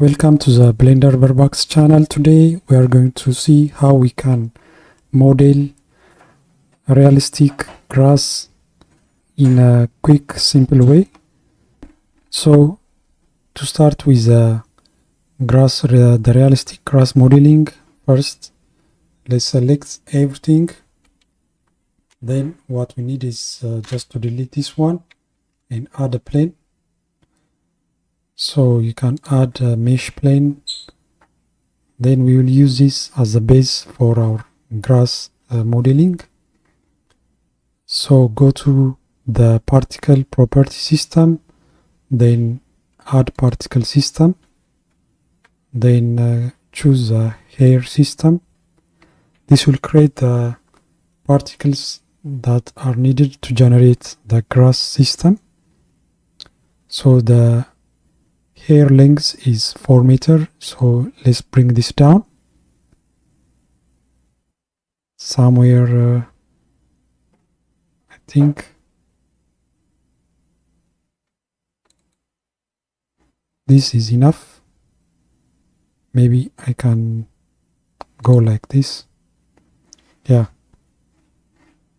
Welcome to the Blender Verbox channel. Today we are going to see how we can model realistic grass in a quick, simple way. So to start with the realistic grass modeling, first let's select everything. Then what we need is just to delete this one and add a plane. So you can add a mesh plane. Then we will use this as a base for our grass modeling. So go to the particle property system, then add particle system, then choose the hair system. This will create the particles that are needed to generate the grass system. So the hair length is 4 meters, so let's bring this down somewhere. I think this is enough. Maybe I can go like this. Yeah.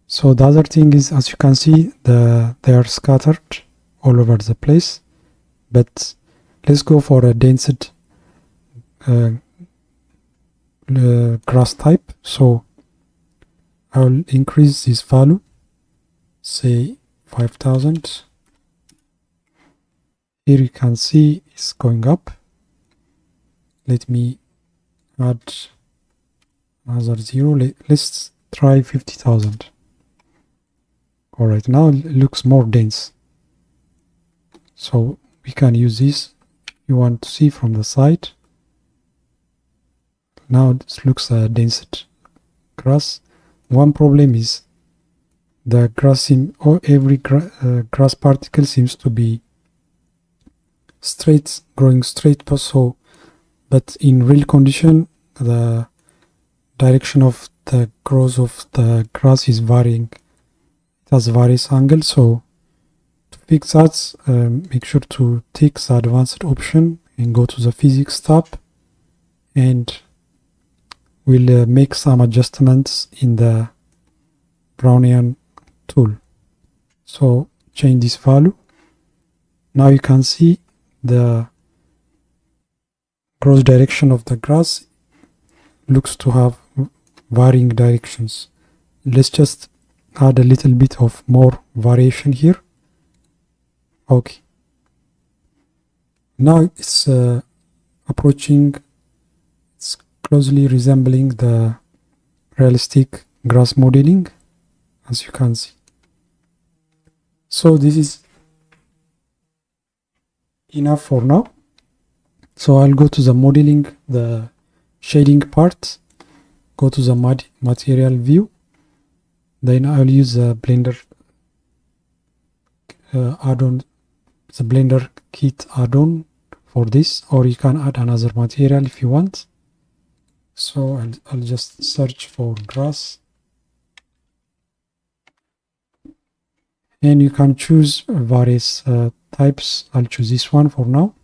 So the other thing is, as you can see, they are scattered all over the place, but let's go for a density grass type. So I'll increase this value, say 5000. Here you can see it's going up. Let me add another 0. Let's try 50,000. Alright, now it looks more dense. So we can use this. You want to see from the side. Now this looks dense grass. One problem is the grass every grass particle seems to be straight, growing straight. So, but in real condition, the direction of the growth of the grass is varying. It has various angles. So to fix that, make sure to tick the advanced option and go to the physics tab, and we'll make some adjustments in the Brownian tool. So change this value. Now you can see the growth direction of the grass looks to have varying directions. Let's just add a little bit of more variation here. Okay. Now it's approaching, it's closely resembling the realistic grass modeling, as you can see. So this is enough for now. So I'll go to the modeling, the shading part, go to the material view, then I'll use the Blender add-on, the Blender kit add-on for this, or you can add another material if you want. So I'll just search for grass, and you can choose various types. I'll choose this one for now,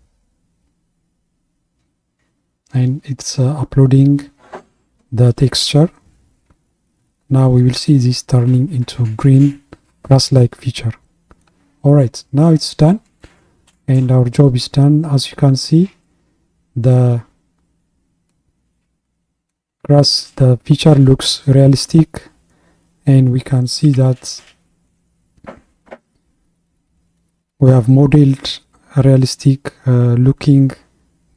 and it's uploading the texture. Now we will see this turning into green grass-like feature. Alright, now it's done and our job is done. As you can see, the grass, the feature looks realistic, and we can see that we have modeled a realistic looking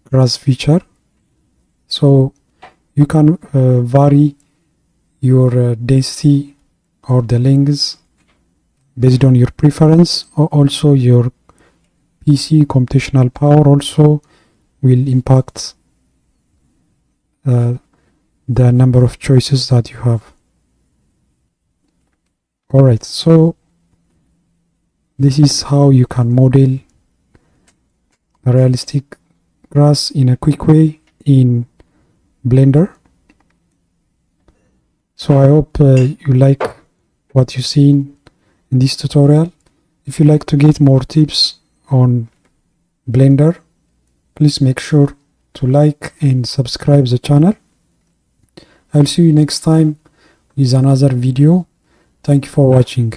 grass feature. So you can vary your density or the length based on your preference, or also your PC computational power also will impact the number of choices that you have. Alright, so this is how you can model a realistic grass in a quick way in Blender. So I hope you like what you've seen in this tutorial. If you like to get more tips on Blender, please make sure to like and subscribe the channel. I'll see you next time with another video. Thank you for watching.